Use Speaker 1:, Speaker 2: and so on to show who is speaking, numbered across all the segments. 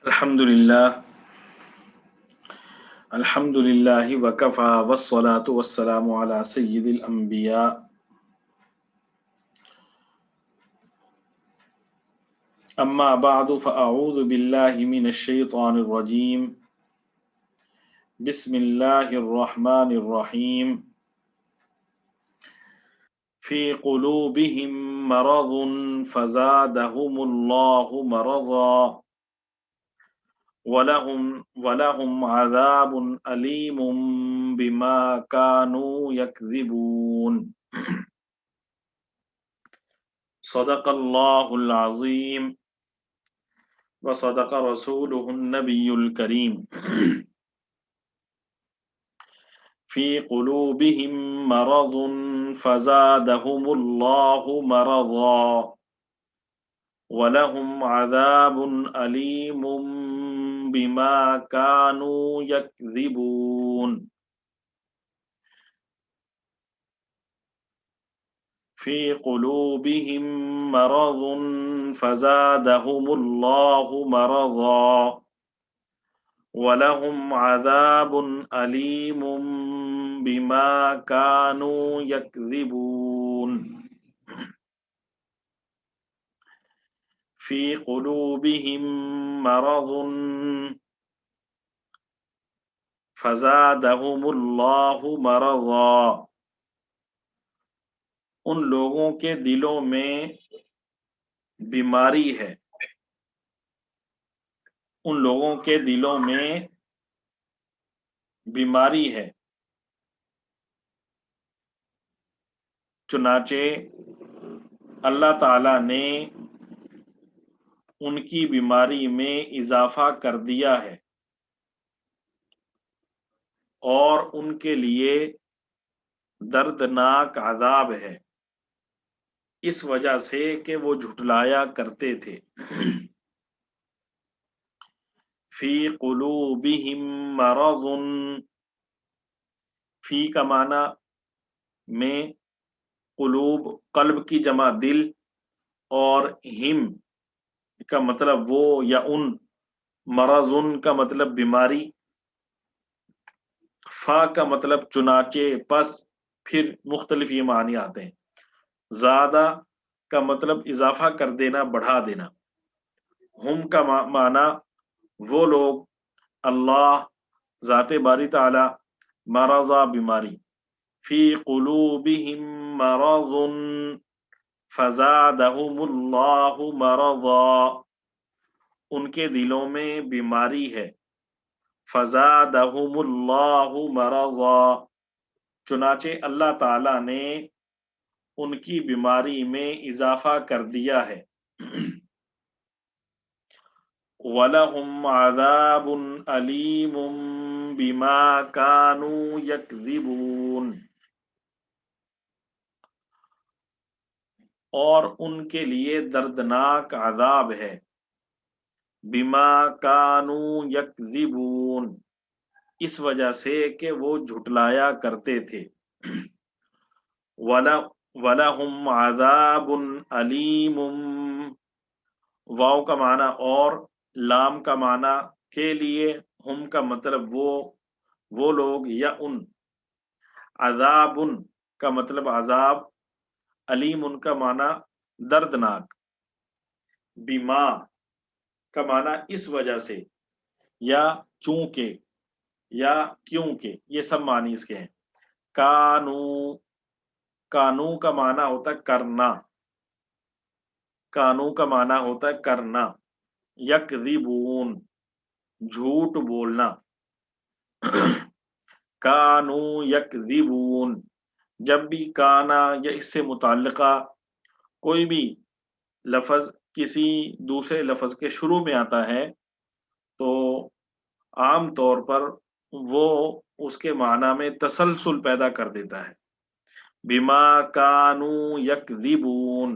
Speaker 1: الحمدللہ الحمدللہ وکفا والصلاة والسلام علی سید الانبیاء اما بعد فاعوذ باللہ من الشیطان الرجیم بسم اللہ الرحمن الرحیم فی قلوبہم مرض فزادہم اللہ مرضا وَلَهُمْ عَذَابٌ أَلِيمٌ بِمَا كَانُوا يَكْذِبُونَ صدق اللہ العظیم وصدق رسولہ النبی الکریم فی قلوبہم مرض فزادہم اللہ مرضا وَلَهُمْ عَذَابٌ أَلِيمٌ بِمَا كَانُوا يَكْذِبُونَ فِي قُلُوبِهِم مَّرَضٌ فَزَادَهُمُ اللَّهُ مَرَضًا وَلَهُمْ عَذَابٌ أَلِيمٌ بِمَا كَانُوا يَكْذِبُونَ فِي قُلُوبِهِم مَّرَضٌ فَزَادَهُمُ اللَّهُ مَرَضًا ان لوگوں کے دلوں میں بیماری ہے، ان لوگوں کے دلوں میں بیماری ہے، چنانچہ اللہ تعالی نے ان کی بیماری میں اضافہ کر دیا ہے اور ان کے لیے دردناک عذاب ہے اس وجہ سے کہ وہ جھٹلایا کرتے تھے۔ فی قلوبہم مرض، فی کا معنی میں، قلوب قلب کی جمع دل، اور ہم کا مطلب وہ یا ان، مرضن کا مطلب بیماری، فا کا مطلب چنانچہ، پس، پھر مختلف یہ معنی آتے ہیں۔ زیادہ کا مطلب اضافہ کر دینا، بڑھا دینا۔ ہم کا معنی وہ لوگ، اللہ ذات باری تعالی، مرضا بیماری، فی قلوبہم مرض فزادہم اللہ مرضا ان کے دلوں میں بیماری ہے، فزادہم اللہ مرضا چنانچہ اللہ تعالی نے ان کی بیماری میں اضافہ کر دیا ہے۔ وَلَهُمْ عَذَابٌ أَلِيمٌ بِمَا كَانُوا يَكْذِبُونَ اور ان کے لیے دردناک عذاب ہے، بِمَا كَانُوا يَكْذِبُونَ اس وجہ سے کہ وہ جھٹلایا کرتے تھے۔ وَلَهُمْ عَذَابٌ أَلِيمٌ واو کا معنی اور، لام کا معنی کے لیے، ہم کا مطلب وہ لوگ یا ان، عذاب کا مطلب عذاب، علیم ان کا معنی دردناک، بیما کا معنی اس وجہ سے، یا چونکہ، یا کیونکہ، یہ سب معنی اس کے ہیں۔ کانو کا معنی ہوتا ہے کرنا، کانو کا معنی ہوتا ہے کرنا، یکذبون جھوٹ بولنا، کانو یکذبون جب بھی کانا یا اس سے متعلقہ کوئی بھی لفظ کسی دوسرے لفظ کے شروع میں آتا ہے تو عام طور پر وہ اس کے معنی میں تسلسل پیدا کر دیتا ہے۔ بما کانو یکذبون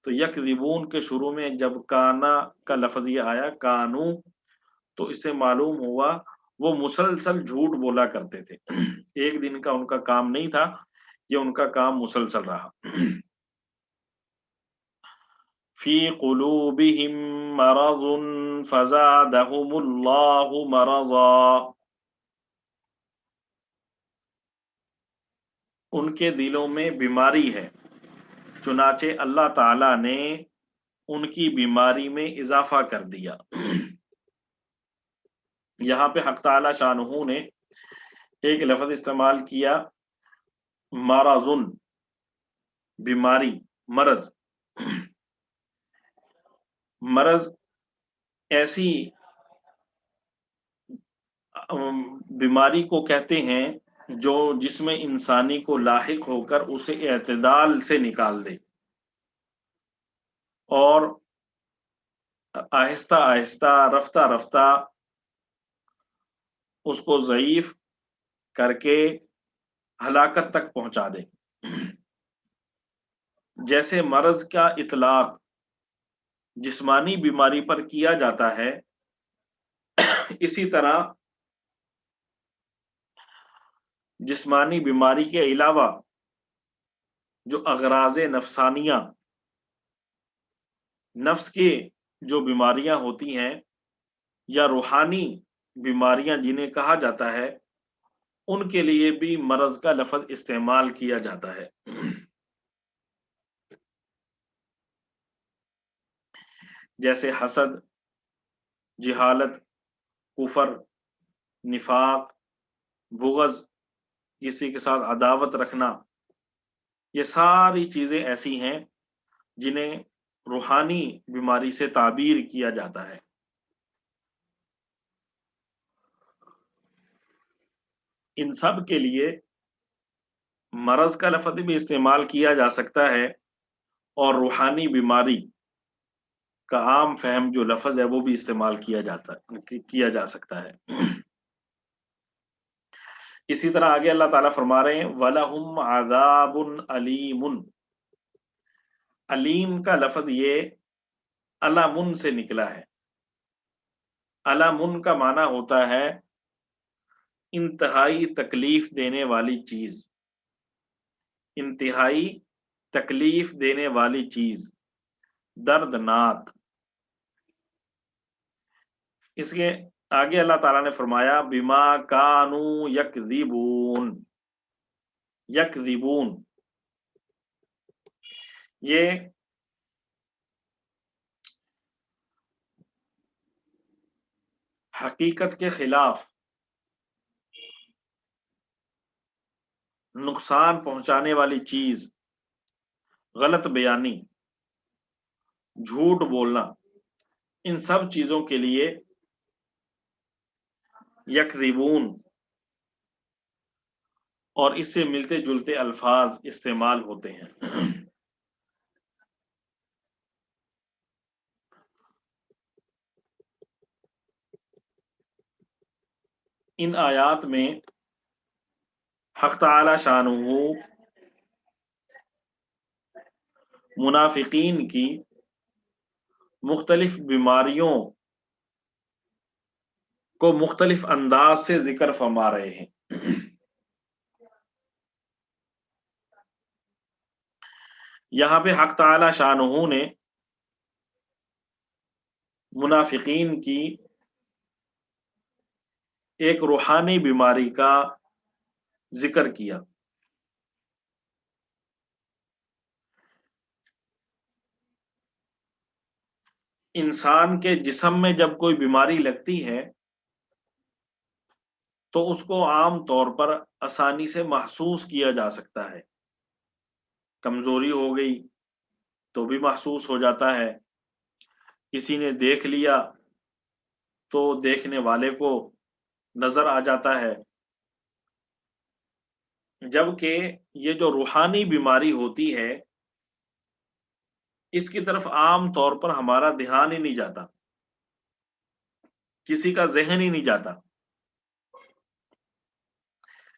Speaker 1: تو یکذبون کے شروع میں جب کانا کا لفظ یہ آیا، کانو، تو اس سے معلوم ہوا وہ مسلسل جھوٹ بولا کرتے تھے، ایک دن کا ان کا کام نہیں تھا، یہ ان کا کام مسلسل رہا۔ فی قلوبہم مرض فزادہم اللہ مرضا، ان کے دلوں میں بیماری ہے، چنانچہ اللہ تعالی نے ان کی بیماری میں اضافہ کر دیا۔ یہاں پہ حق تعالی شانہ نے ایک لفظ استعمال کیا، مرضن، بیماری، مرض۔ مرض ایسی بیماری کو کہتے ہیں جو جس میں انسانی کو لاحق ہو کر اسے اعتدال سے نکال دے اور آہستہ آہستہ، رفتہ رفتہ اس کو ضعیف کر کے ہلاکت تک پہنچا دے۔ جیسے مرض کا اطلاق جسمانی بیماری پر کیا جاتا ہے، اسی طرح جسمانی بیماری کے علاوہ جو اغراض نفسانیہ، نفس کی جو بیماریاں ہوتی ہیں یا روحانی بیماریاں جنہیں کہا جاتا ہے، ان کے لیے بھی مرض کا لفظ استعمال کیا جاتا ہے۔ جیسے حسد، جہالت، کفر، نفاق، بغض، کسی کے ساتھ عداوت رکھنا، یہ ساری چیزیں ایسی ہیں جنہیں روحانی بیماری سے تعبیر کیا جاتا ہے۔ ان سب کے لیے مرض کا لفظ بھی استعمال کیا جا سکتا ہے، اور روحانی بیماری کا عام فہم جو لفظ ہے وہ بھی استعمال کیا جا سکتا ہے۔ اسی طرح آگے اللہ تعالیٰ فرما رہے ہیں وَلَهُمْ عَذَابٌ عَلِيمٌ۔ علیم کا لفظ یہ علامن سے نکلا ہے۔ علامن کا معنی ہوتا ہے انتہائی تکلیف دینے والی چیز، انتہائی تکلیف دینے والی چیز، دردناک۔ اس کے آگے اللہ تعالیٰ نے فرمایا بما کانوا یکذبون۔ یکذبون، یہ حقیقت کے خلاف نقصان پہنچانے والی چیز، غلط بیانی، جھوٹ بولنا، ان سب چیزوں کے لیے یکذبون اور اس سے ملتے جلتے الفاظ استعمال ہوتے ہیں۔ ان آیات میں حق تعالی شانہ منافقین کی مختلف بیماریوں کو مختلف انداز سے ذکر فرما رہے ہیں۔ یہاں پہ حق تعالی شانہ نے منافقین کی ایک روحانی بیماری کا ذکر کیا۔ انسان کے جسم میں جب کوئی بیماری لگتی ہے تو اس کو عام طور پر آسانی سے محسوس کیا جا سکتا ہے۔ کمزوری ہو گئی تو بھی محسوس ہو جاتا ہے، کسی نے دیکھ لیا تو دیکھنے والے کو نظر آ جاتا ہے۔ جبکہ یہ جو روحانی بیماری ہوتی ہے اس کی طرف عام طور پر ہمارا دھیان ہی نہیں جاتا، کسی کا ذہن ہی نہیں جاتا۔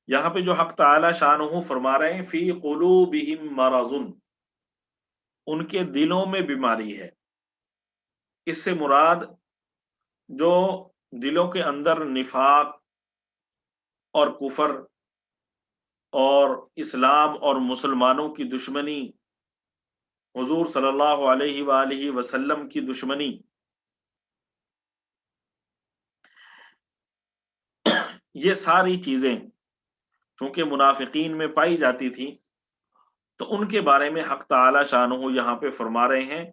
Speaker 1: یہاں پہ جو حق تعالی شانہ فرما رہے ہیں فی قلوبہم مرض، ان کے دلوں میں بیماری ہے۔ اس سے مراد جو دلوں کے اندر نفاق اور کفر اور اسلام اور مسلمانوں کی دشمنی हुजूर सल्लल्लाहु अलैहि वालिहि वसल्लम की दुश्मनी, ये सारी चीजें चूंकि मुनाफिकीन में पाई जाती थी, तो उनके बारे में हक ताला शानहू यहाँ पे फरमा रहे हैं,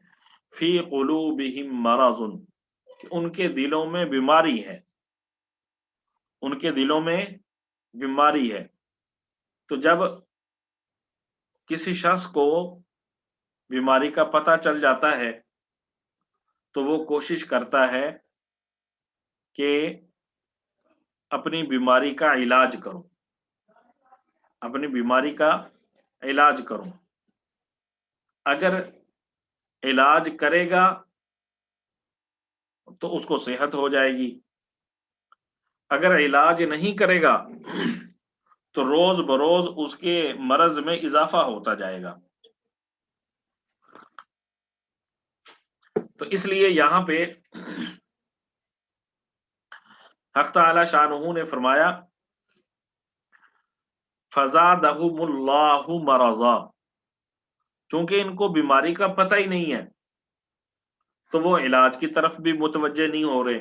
Speaker 1: फी कुलूबिहिम मरज़ुन, कि उनके दिलों में बीमारी है, उनके दिलों में बीमारी है। तो जब किसी शख्स को बीमारी का पता चल जाता है, तो वो कोशिश करता है कि अपनी बीमारी का इलाज करूं, अपनी बीमारी का इलाज करूं। अगर इलाज करेगा तो उसको सेहत हो जाएगी, अगर इलाज नहीं करेगा तो रोज बरोज उसके मर्ज में इजाफा होता जाएगा। तो इसलिए यहां पे हक ताला शानहू ने फरमाया, फज़ादहुमुल्लाहु मरज़ा, चूंकि इनको बीमारी का पता ही नहीं है, तो वो इलाज की तरफ भी मुतवज्जे नहीं हो रहे।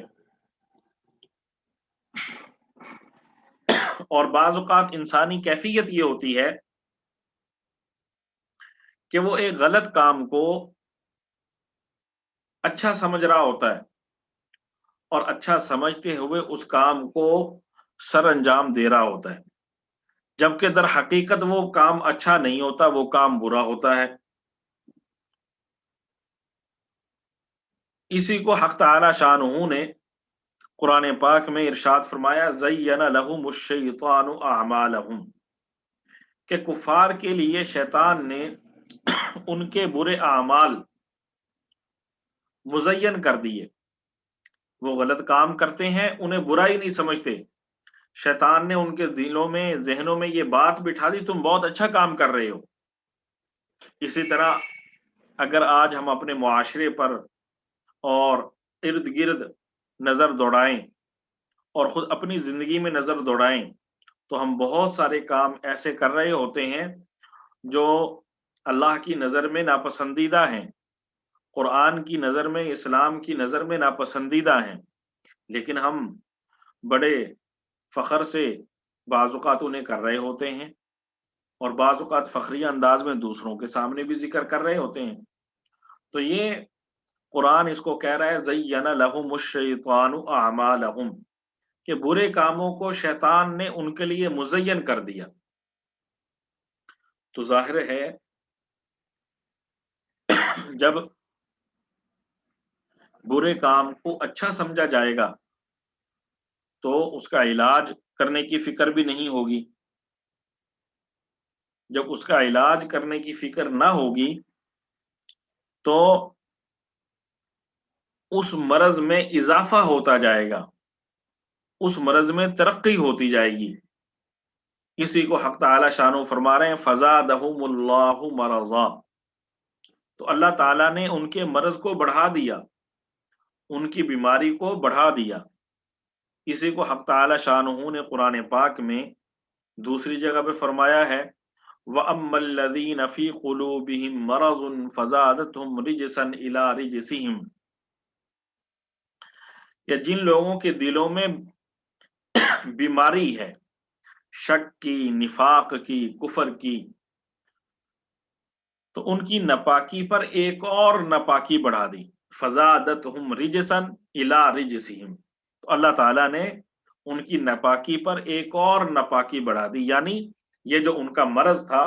Speaker 1: और बाज़ औक़ात इंसानी कैफियत ये होती है कि वो एक गलत काम को अच्छा समझ रहा होता है और अच्छा समझते हुए उस काम को सर अंजाम दे रहा होता है, जबकि दर हकीकत वो काम अच्छा नहीं होता, वो काम बुरा होता है। इसी को हक ताला शानहू ने कुरान पाक में इरशाद फरमाया, ज़य्यन लहुमुश शैतानु अअमालहुम, कि कुफार के लिए शैतान ने उनके बुरे आमाल मुज़य्यन कर दिए। वो गलत काम करते हैं, उन्हें बुराई नहीं समझते, शैतान ने उनके दिलों में, ज़हनों में ये बात बिठा दी, तुम बहुत अच्छा काम कर रहे हो। इसी तरह अगर आज हम अपने मुआशरे पर और इर्द गिर्द नज़र दौड़ाएं और खुद अपनी ज़िंदगी में नज़र दौड़ाएं, तो हम बहुत सारे काम ऐसे कर रहे होते हैं जो अल्लाह की नज़र में नापसंदीदा हैं, कुरान की नज़र में, इस्लाम की नज़र में नापसंदीदा हैं, लेकिन हम बड़े फ़ख्र से बाज़ औक़ात उन्हें कर रहे होते हैं और बाज़ औक़ात फ़ख्रिया अंदाज में दूसरों के सामने भी ज़िक्र कर रहे होते हैं। तो ये कुरान इसको कह रहा है, ज़य्यन लहुमुश शैतानु अअमालहुम, कि बुरे कामों को शैतान ने उनके लिए मुज़य्यन कर दिया। तो ज़ाहिर है जब बुरे काम को अच्छा समझा जाएगा तो उसका इलाज करने की फिक्र भी नहीं होगी। जब उसका इलाज करने की फिक्र ना होगी तो उस मर्ज में इजाफा होता जाएगा, उस मर्ज में तरक्की होती जाएगी। इसी को हक ताला शानो फरमा रहे हैं, फज़ादहुमुल्लाहु मरज़ा, तो अल्लाह ताला ने उनके मर्ज को बढ़ा दिया, उनकी बीमारी को बढ़ा दिया। इसी को हक ताला शानहू ने कुरान पाक में दूसरी जगह पे फरमाया है, व अम्मल्लज़ीन फ़ी क़ुलूबिहिम मरज़ुन फ़ज़ादतहुम रिजसन इला रिजसिहिम, या जिन लोगों के दिलों में बीमारी है, शक की, निफाक की, कुफर की, तो उनकी नापाकी पर एक और नापाकी बढ़ा दी, फ़ज़ादतहुम रिजसन इला रिजसिहिम, तो अल्लाह ताला ने उनकी नापाकी पर एक और नापाकी बढ़ा दी, यानी ये जो उनका मर्ज था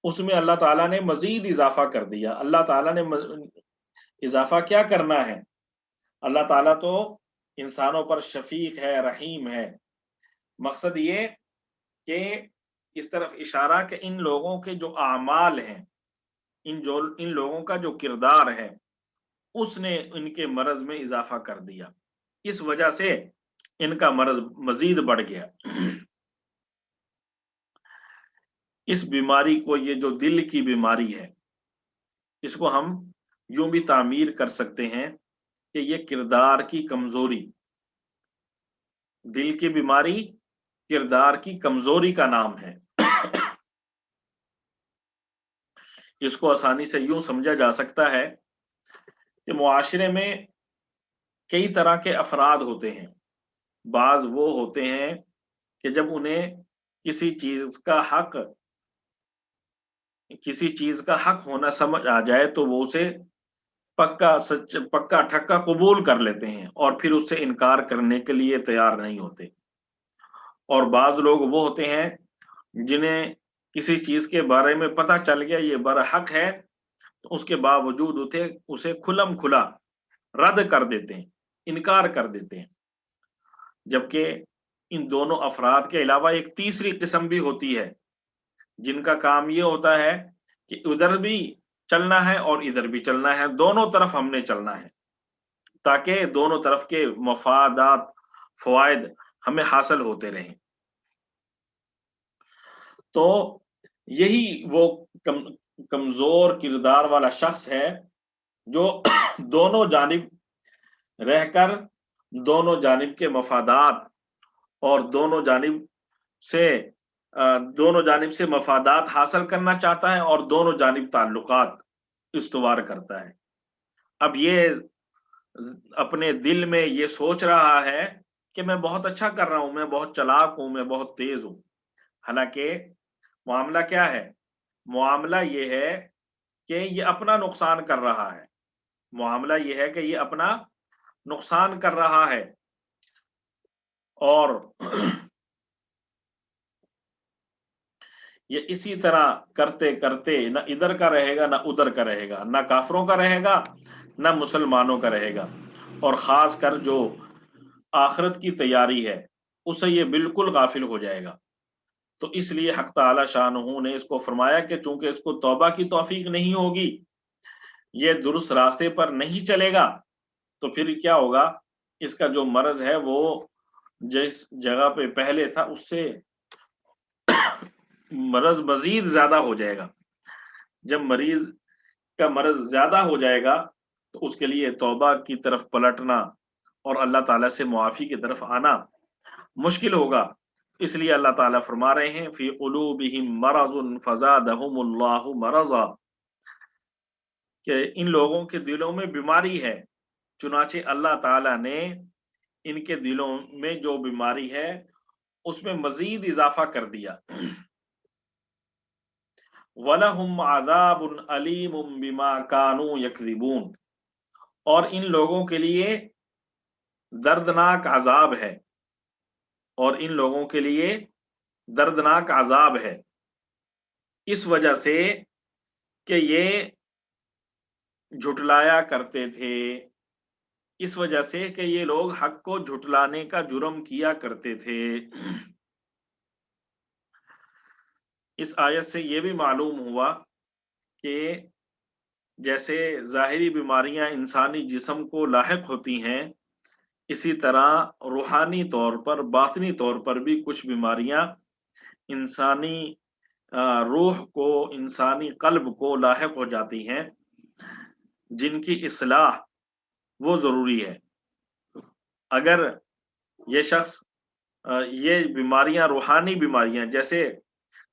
Speaker 1: उसमें अल्लाह ताला ने मजीद इजाफा कर दिया। अल्लाह ताला ने इजाफा क्या करना है, अल्लाह ताला तो इंसानों पर शफीक है, रहीम है। मकसद ये कि इस तरफ इशारा कि इन लोगों के जो आमाल हैं, इन लोगों का जो किरदार है, उसने इनके मर्ज में इजाफा कर दिया, इस वजह से इनका मर्ज मजीद बढ़ गया। इस बीमारी को, ये जो दिल की बीमारी है, इसको हम यूं भी तामीर कर सकते हैं कि ये किरदार की कमजोरी, दिल की बीमारी किरदार की कमजोरी का नाम है। इसको आसानी से यूं समझा जा सकता है कि मुआशरे में कई तरह के अफराद होते हैं। बाज वो होते हैं कि जब उन्हें किसी चीज का हक किसी चीज का हक होना समझ आ जाए तो वो उसे पक्का ठक्का कबूल कर लेते हैं और फिर उससे इनकार करने के लिए तैयार नहीं होते। और बाज लोग वो होते हैं जिन्हें किसी चीज के बारे में पता चल गया ये बरहक है, तो उसके बावजूद उसे खुलम खुला रद्द कर देते हैं, इनकार कर देते हैं। जबकि इन दोनों अफराद के अलावा एक तीसरी किस्म भी होती है जिनका काम ये होता है कि उधर भी चलना है और इधर भी चलना है, दोनों तरफ हमने चलना है ताकि दोनों तरफ के मफादात फवायद हमें हासिल होते रहें। तो यही वो कमजोर किरदार वाला शख्स है जो दोनों जानिब रहकर दोनों जानिब के मफादात और से दोनों जानिब से मफादात हासिल करना चाहता है और दोनों जानिब ताल्लुकात इस्तवार करता है। अब ये अपने दिल में ये सोच रहा है कि मैं बहुत अच्छा कर रहा हूं, मैं बहुत चालाक हूं, मैं बहुत तेज हूं। हालांकि मामला क्या है? मामला ये है कि ये अपना नुकसान कर रहा है। मामला ये है कि ये अपना नुकसान कर रहा है और ये इसी तरह करते करते न इधर का रहेगा न उधर का रहेगा, न काफरों का रहेगा न मुसलमानों का रहेगा, और खास कर जो आखिरत की तैयारी है उससे ये बिल्कुल गाफिल हो जाएगा। तो इसलिए हक ताला शानहू ने इसको फरमाया कि चूंकि इसको तौबा की तौफीक नहीं होगी, ये दुरुस्त रास्ते पर नहीं चलेगा, तो फिर क्या होगा? इसका जो मर्ज है वो जिस जगह पे पहले था उससे मर्ज मजीद ज्यादा हो जाएगा। जब मरीज का मर्ज ज्यादा हो जाएगा तो उसके लिए तौबा की तरफ पलटना और अल्लाह ताला से मुआफी की तरफ आना मुश्किल होगा। इसलिए अल्लाह ताला फरमा रहे हैं फी कुलूबिहिम मरज़ुन फज़ादहुमुल्लाहु मरज़ा, कि इन लोगों के दिलों में बीमारी है, चुनाचे अल्लाह ताला ने इनके दिलों में जो बीमारी है उसमें मजीद इजाफा कर दिया। वलहुम अज़ाबुन अलीमुम बिमा कानू यकज़िबून, और इन लोगों के लिए दर्दनाक अजाब है, और इन लोगों के लिए दर्दनाक अजाब है इस वजह से कि ये झुटलाया करते थे, इस वजह से कि ये लोग हक को झुटलाने का जुर्म किया करते थे। इस आयत से ये भी मालूम हुआ कि जैसे ज़ाहिरी बीमारियां इंसानी जिस्म को लाहिक होती हैं, इसी तरह रूहानी तौर पर, बातनी तौर पर भी कुछ बीमारियां इंसानी रूह को, इंसानी कल्ब को लाहिक हो जाती हैं, जिनकी इस्लाह वो जरूरी है। अगर ये शख्स ये बीमारियां, रूहानी बीमारियां, जैसे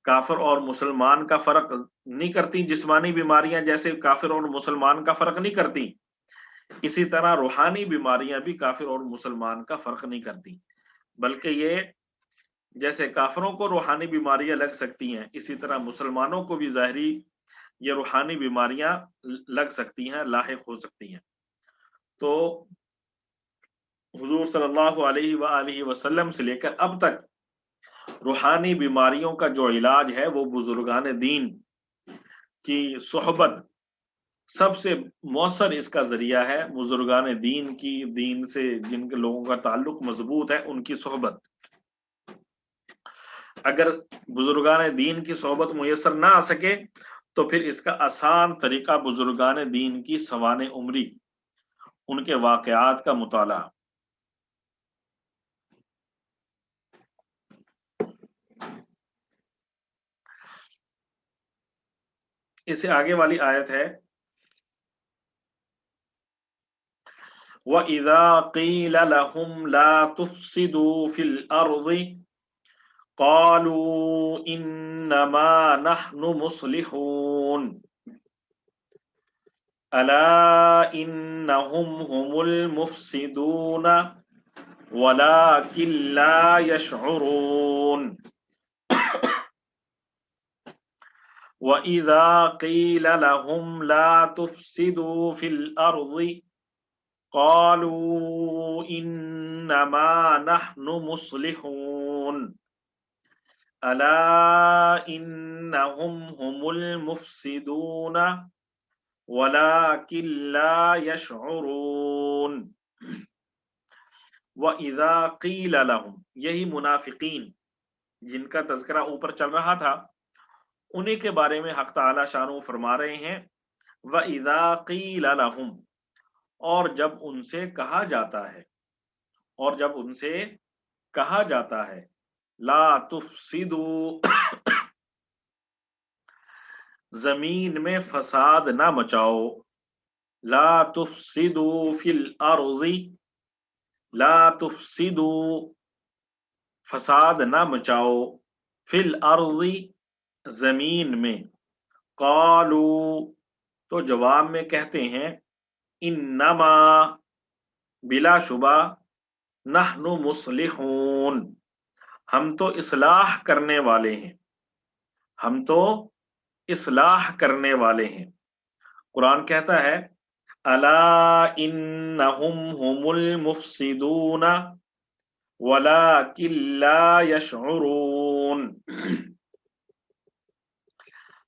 Speaker 1: काफिर और मुसलमान का फर्क नहीं करती, जिस्मानी बीमारियां जैसे काफिर और मुसलमान का फर्क नहीं करती, इसी तरह रूहानी बीमारियां भी काफिर और मुसलमान का फर्क नहीं करती, बल्कि ये जैसे काफिरों को रूहानी बीमारियां लग सकती हैं, इसी तरह मुसलमानों को भी ज़ाहिरी ये रूहानी बीमारियां लग सकती हैं, लाहिक हो सकती हैं। तो हुजूर सल्लल्लाहु अलैहि वसल्लम से लेकर अब तक रूहानी बीमारियों का जो इलाज है वो बुजुर्गान दीन की सोहबत सबसे मौसर इसका जरिया है। बुजुर्गान दीन की, दीन से जिनके लोगों का ताल्लुक मजबूत है, उनकी सोहबत। अगर बुजुर्गान दीन की सोहबत मुयसर ना आ सके तो फिर इसका आसान तरीका बुजुर्गान दीन की सवाने उम्री, उनके वाकयात का मुताला। इससे आगे वाली आयत है वइज़ा क़ील लहुम ला तुफ़्सिदू फ़िल अर्ज़ि क़ालू इन्नमा नहनु मुस्लिहून। अला इन्नहुम हुमुल मुफ्सिदून वलाकिन ला यशउरून वइज़ा क़ील लहुम ला तुफ़सिदू फ़िल अर्ज़ि क़ालू इन्नमा नहनु मुस्लिहून अला इन्नहुम हुमुल मुफ़सिदून वलाकिन ला यशउरून वइज़ा क़ील लहुम, यही मुनाफिकीन जिनका तज़किरा ऊपर चल रहा था उन्हीं के बारे में हक़ ताला शानहू फरमा रहे हैं। वइज़ा क़ील लहुम, और जब उनसे कहा जाता है, और जब उनसे कहा जाता है, ला तुफ़सिदू जमीन में फसाद ना मचाओ, ला तुफ़सिदू फ़िल अर्ज़ि, ला तुफ़सिदू फसाद ना मचाओ, फ़िल अर्ज़ि जमीन में, क़ालू तो जवाब में कहते हैं, इन्नमा बिलाशुबा नहनु मुस्लिहून, हम तो इस्लाह करने वाले हैं, हम तो इस्लाह करने वाले हैं। कुरान कहता है अला इन्नहुम हुमुल मुफ्सिदून वलाकिन ला यशउरून,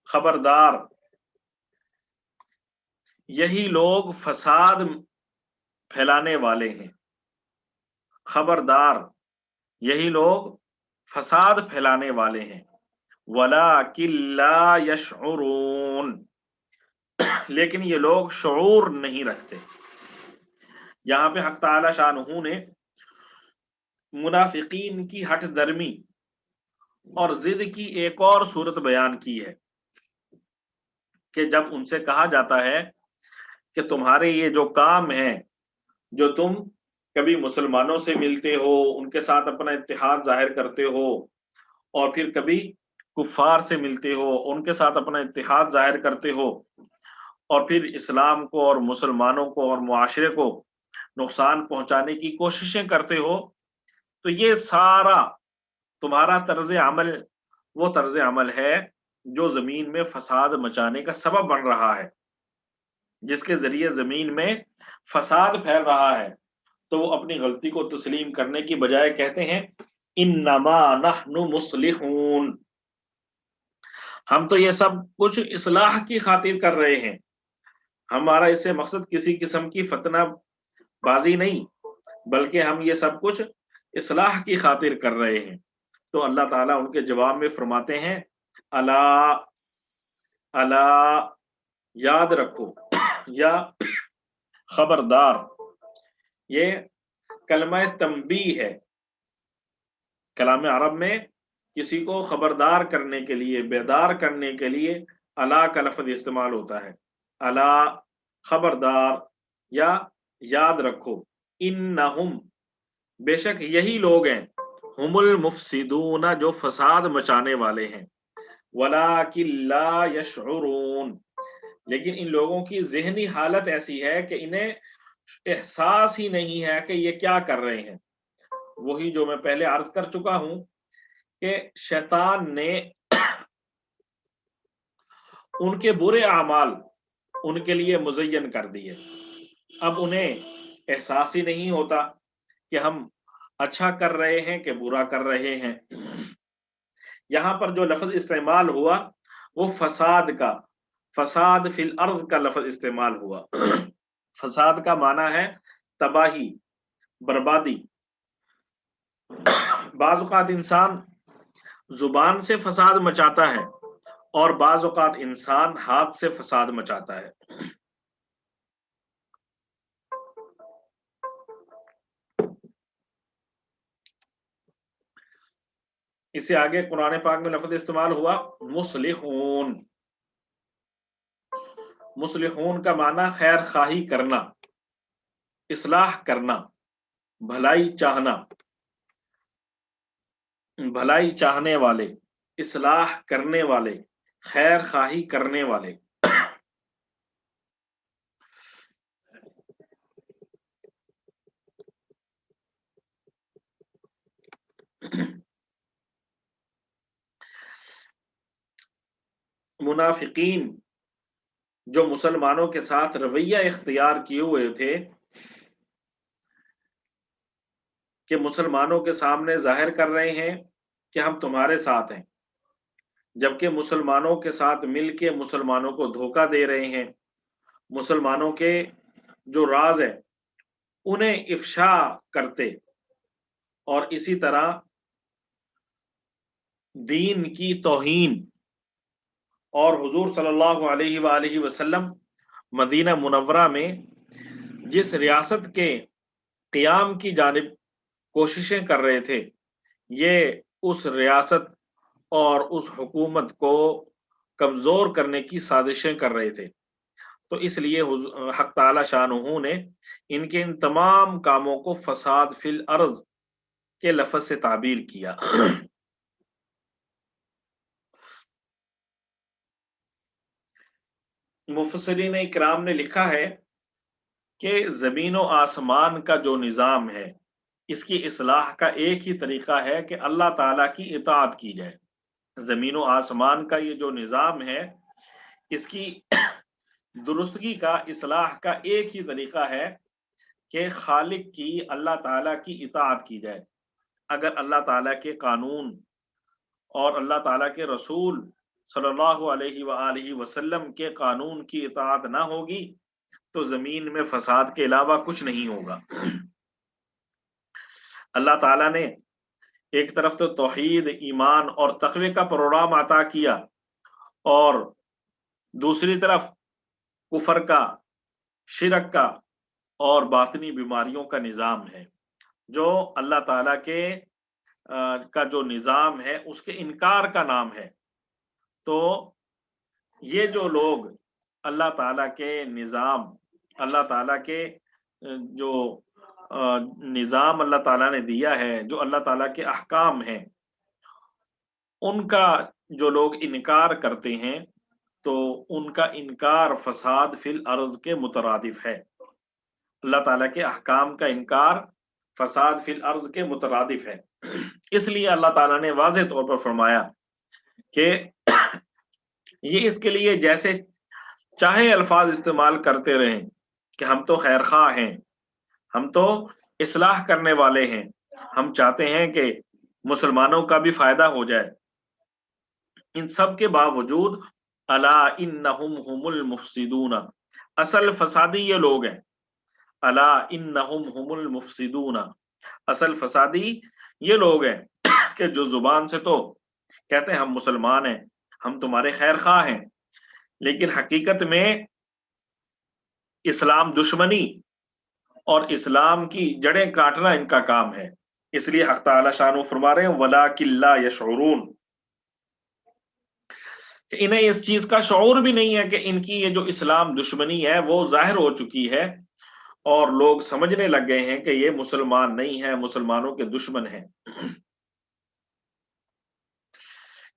Speaker 1: खबरदार यही लोग फसाद फैलाने वाले हैं, खबरदार यही लोग फसाद फैलाने वाले हैं। वलाकिन ला यशउरून, लेकिन ये लोग शऊर नहीं रखते। यहां पे हक़ ताला शानहू ने मुनाफिकीन की हठ दर्मी और जिद की एक और सूरत बयान की है कि जब उनसे कहा जाता है कि तुम्हारे ये जो काम है, जो तुम कभी मुसलमानों से मिलते हो, उनके साथ अपना इत्तेहाद जाहिर करते हो, और फिर कभी कुफार से मिलते हो, उनके साथ अपना इत्तेहाद जाहिर करते हो, और फिर इस्लाम को और मुसलमानों को और मुआशरे को नुकसान पहुंचाने की कोशिशें करते हो, तो ये सारा तुम्हारा तर्ज अमल वो तर्ज अमल है जो जमीन में फसाद मचाने का सबब बन रहा है, जिसके जरिए जमीन में फसाद फैल रहा है। तो वो अपनी गलती को तस्लीम करने की बजाय कहते हैं इन्नमा नहनु मुस्लिहून, हम तो ये सब कुछ इस्लाह की खातिर कर रहे हैं, हमारा इससे मकसद किसी किस्म की फतना बाजी नहीं, बल्कि हम ये सब कुछ इस्लाह की खातिर कर रहे हैं। तो अल्लाह ताला उनके जवाब में फरमाते हैं अला अला, याद रखो, या खबरदार, ये कलमा तंबीह है। कलाम अरब में किसी को खबरदार करने के लिए, बेदार करने के लिए अला का लफ्ज़ इस्तेमाल होता है। अला खबरदार, या याद रखो, इन्नहुम बेशक यही लोग हैं, हुमुल मुफ्सिदून जो फसाद मचाने वाले हैं, वलाकिन ला यशउरून, लेकिन इन लोगों की ज़हनी हालत ऐसी है कि इन्हें एहसास ही नहीं है कि ये क्या कर रहे हैं। वही जो मैं पहले अर्ज कर चुका हूं कि शैतान ने उनके बुरे अमाल उनके लिए मुज़य्यन कर दिए। अब उन्हें एहसास ही नहीं होता कि हम अच्छा कर रहे हैं कि बुरा कर रहे हैं। यहां पर जो लफ्ज इस्तेमाल हुआ वो फसाद का, फसाद फिल अर्ज का लफ्ज इस्तेमाल हुआ। फसाद का माना है तबाही, बर्बादी। बाज़ औक़ात इंसान जुबान से फसाद मचाता है और बाज़ औक़ात इंसान हाथ से फसाद मचाता है। इससे आगे कुरान पाक में लफ्ज़ इस्तेमाल हुआ मुस्लिहून। मुस्लिहून का माना खैर खाही करना, इस्लाह करना, भलाई चाहना, भलाई चाहने वाले, इस्लाह करने वाले, खैर खाही करने वाले। मुनाफिकीन जो मुसलमानों के साथ रवैया इख्तियार किए हुए थे कि मुसलमानों के सामने जाहिर कर रहे हैं कि हम तुम्हारे साथ हैं, जबकि मुसलमानों के साथ मिलके मुसलमानों को धोखा दे रहे हैं, मुसलमानों के जो राज है उन्हें इफ्शा करते और इसी तरह दीन की तौहीन और हुजूर सल्लल्लाहु अलैहि वसल्लम मदीना मुनव्वरा में जिस रियासत के क़याम की जानिब कोशिशें कर रहे थे, ये उस रियासत और उस हुकूमत को कमज़ोर करने की साजिशें कर रहे थे। तो इसलिए हक ताला शानहू ने इनके इन तमाम कामों को फसाद फिल अर्ज़ के लफ्ज़ से ताबीर किया। मुफस्सिरीन इकराम ने लिखा है कि ज़मीन व आसमान का जो निज़ाम है, इसकी इस्लाह का एक ही तरीका है कि अल्लाह ताला की इताअत की जाए। ज़मीन व आसमान का ये जो निज़ाम है, इसकी दुरुस्तगी का, इस्लाह का एक ही तरीका है कि खालिक की, अल्लाह ताला की इताअत की जाए। अगर अल्लाह ताला के कानून और अल्लाह ताला के रसूल सल्लल्लाहु अलैहि वसल्लम के कानून की इताअत ना होगी, तो ज़मीन में फसाद के अलावा कुछ नहीं होगा। अल्लाह ताला ने एक तरफ तो तौहीद, ईमान और तक़वे का प्रोग्राम अता किया और दूसरी तरफ कुफर का, शिरक का और बातिनी बीमारियों का निज़ाम है, जो अल्लाह ताला के का जो निज़ाम है उसके इनकार का नाम है। तो ये जो लोग अल्लाह ताला के निज़ाम, अल्लाह ताला के जो निज़ाम अल्लाह ताला ने दिया है, जो अल्लाह ताला के अहकाम हैं, उनका जो लोग इनकार करते हैं, तो उनका इनकार फसाद फिल अर्ज़ के मुतरादिफ है। अल्लाह ताला के अहकाम का इनकार फसाद फिल अर्ज़ के मुतरादिफ है। इसलिए अल्लाह ताला ने वाज़ेह तौर पर फरमाया कि ये इसके लिए जैसे चाहे अल्फाज इस्तेमाल करते रहें कि हम तो खैर खा हैं, हम तो इस्लाह करने वाले हैं, हम चाहते हैं कि मुसलमानों का भी फायदा हो जाए। इन सब के बावजूद अला इन्नहुम हुमुल मुफसिदून, असल फसादी ये लोग हैं। अला इन्नहुम हुमुल मुफसिदून, असल फसादी ये लोग हैं कि जो जुबान से तो कहते हैं हम मुसलमान हैं, हम तुम्हारे खैर खा हैं, लेकिन हकीकत में इस्लाम दुश्मनी और इस्लाम की जड़ें काटना इनका काम है। इसलिए हक ताला शानो फरमा रहे हैं वलाकिन ला यशऊरून, कि इन्हें इस चीज का शऊर भी नहीं है कि इनकी ये जो इस्लाम दुश्मनी है वो जाहिर हो चुकी है और लोग समझने लग गए हैं कि ये मुसलमान नहीं है, मुसलमानों के दुश्मन हैं।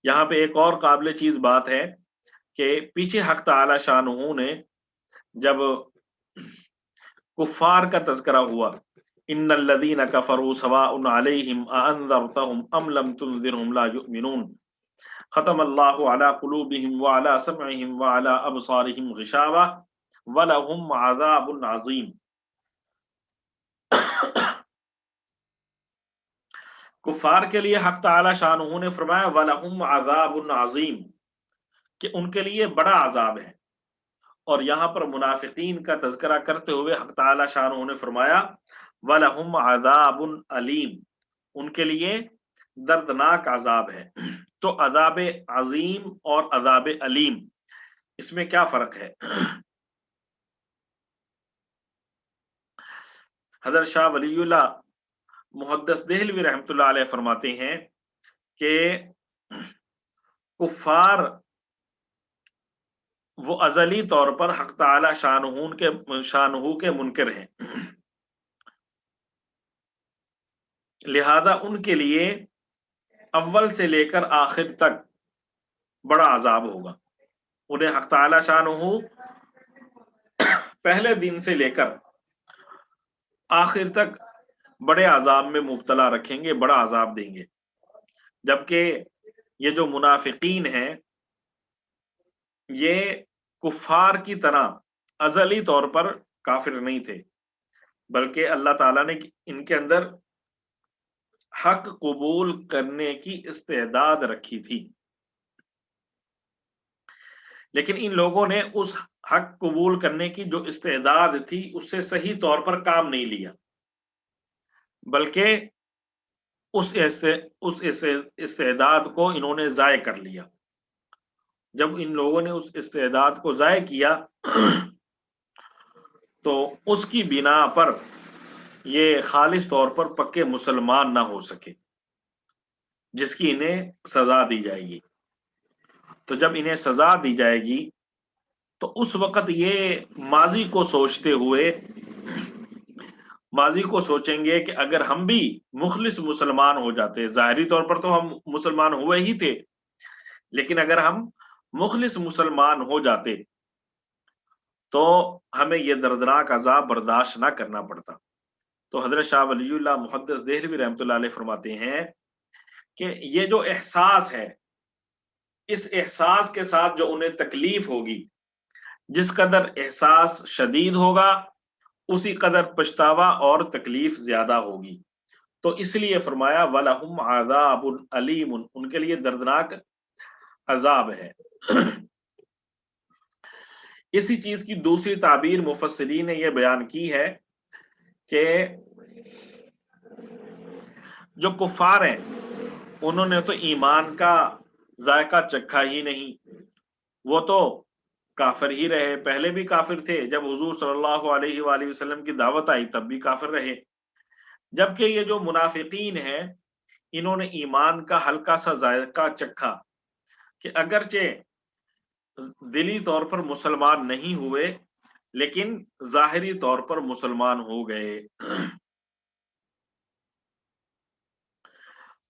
Speaker 1: यहाँ पे एक और काबिल चीज बात है कि पीछे हक ताला शानहू ने जब कुफ्फार का तज़किरा हुआ, इन्नल लज़ीना कफ़रू सवाउन अलैहिम अअन्ज़रतहुम अम लम तुनज़िरहुम ला युमिनून, ख़तमल्लाहु अला क़ुलूबिहिम व अला समइहिम व अला अबसारिहिम ग़िशावा व लहुम अज़ाबुन अज़ीम। कुफ़ार के लिए हक ताला शानहू ने फरमाया व लहुम अज़ाबुन अज़ीम, कि उनके लिए बड़ा अज़ाब है। और यहाँ पर मुनाफिकीन का तज़किरा करते हुए हक ताला शानहू ने फरमाया वलहुम अज़ाबुन अलीम, उनके लिए दर्दनाक अज़ाब है। तो अज़ाब अज़ीम और अज़ाब अलीम, इसमें क्या फर्क है? हज़रत शाह वलीउल्लाह मुहद्दिस देहलवी रहमतुल्लाह अलैह फरमाते हैं कि कुफ़ार वो अज़ली तौर पर हक ताला शानहू के मुनकिर हैं, लिहाजा उनके लिए अव्वल से लेकर आखिर तक बड़ा अजाब होगा। उन्हें हक ताला शानहू पहले दिन से लेकर आखिर तक बड़े अजाब में मुब्तला रखेंगे, बड़ा अजाब देंगे। جبکہ یہ جو منافقین ہیں یہ کفار کی طرح ازلی طور پر کافر نہیں تھے، بلکہ اللہ تعالیٰ نے ان کے اندر حق قبول کرنے کی استعداد رکھی تھی، لیکن ان لوگوں نے اس حق قبول کرنے کی جو استعداد تھی اس سے صحیح طور پر کام نہیں لیا، بلکہ اس استعداد کو انہوں نے ضائع کر لیا۔ جب ان لوگوں نے اس استعداد کو ضائع کیا تو اس کی بنا پر یہ خالص طور پر پکے مسلمان نہ ہو سکے، جس کی انہیں سزا دی جائے گی۔ تو جب انہیں سزا دی جائے گی تو اس وقت یہ ماضی کو سوچتے ہوئے ماضی کو سوچیں گے کہ اگر ہم بھی مخلص مسلمان ہو جاتے، ظاہری طور پر تو ہم مسلمان ہوئے ہی تھے، لیکن اگر ہم مخلص مسلمان ہو جاتے تو ہمیں یہ دردناک عذاب برداشت نہ کرنا پڑتا۔ تو حضرت شاہ ولی اللہ محدث دہلوی رحمۃ اللہ علیہ فرماتے ہیں کہ یہ جو احساس ہے، اس احساس کے ساتھ جو انہیں تکلیف ہوگی، جس قدر احساس شدید ہوگا اسی قدر پچھتاوا اور تکلیف زیادہ ہوگی۔ تو اس لیے فرمایا وَلَهُمْ عَذَابٌ عَلِيمٌ، ان کے لیے دردناک عذاب ہے۔ اسی چیز کی دوسری تعبیر مفسرین نے یہ بیان کی ہے کہ جو کفار ہیں انہوں نے تو ایمان کا ذائقہ چکھا ہی نہیں، وہ تو کافر ہی رہے، پہلے بھی کافر تھے، جب حضور صلی اللہ علیہ وآلہ وسلم کی دعوت آئی تب بھی کافر رہے۔ جبکہ یہ جو منافقین ہیں انہوں نے ایمان کا ہلکا سا ذائقہ چکھا کہ اگرچہ دلی طور پر مسلمان نہیں ہوئے لیکن ظاہری طور پر مسلمان ہو گئے،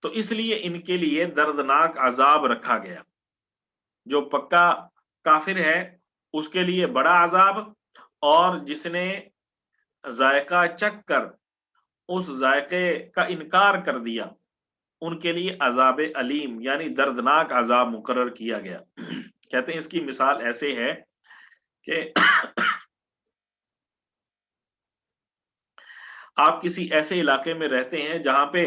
Speaker 1: تو اس لیے ان کے لیے دردناک عذاب رکھا گیا۔ جو پکا کافر ہے اس کے لیے بڑا عذاب، اور جس نے ذائقہ چکھ کر اس ذائقے کا انکار کر دیا ان کے لیے عذاب علیم یعنی دردناک عذاب مقرر کیا گیا۔ کہتے ہیں اس کی مثال ایسے ہے کہ آپ کسی ایسے علاقے میں رہتے ہیں جہاں پہ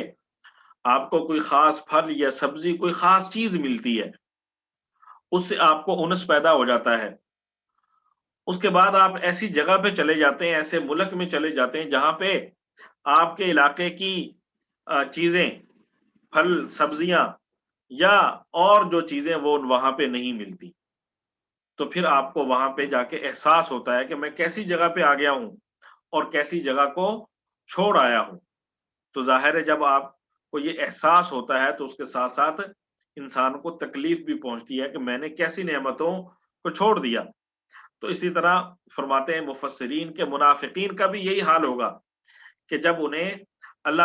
Speaker 1: آپ کو کوئی خاص پھل یا سبزی، کوئی خاص چیز ملتی ہے، اس سے آپ کو انس پیدا ہو جاتا ہے۔ اس کے بعد آپ ایسی جگہ پہ چلے جاتے ہیں، ایسے ملک میں چلے جاتے ہیں جہاں پہ آپ کے علاقے کی چیزیں، پھل سبزیاں یا اور جو چیزیں وہ وہاں پہ نہیں ملتی، تو پھر آپ کو وہاں پہ جا کے احساس ہوتا ہے کہ میں کیسی جگہ پہ آ گیا ہوں اور کیسی جگہ کو چھوڑ آیا ہوں۔ تو ظاہر ہے جب آپ کو یہ احساس ہوتا ہے تو اس کے ساتھ ساتھ انسان کو تکلیف بھی پہنچتی ہے کہ میں نے کیسی نعمتوں کو چھوڑ دیا۔ تو اسی طرح فرماتے ہیں مفسرین کے منافقین کا بھی یہی حال ہوگا کہ جب انہیں اللہ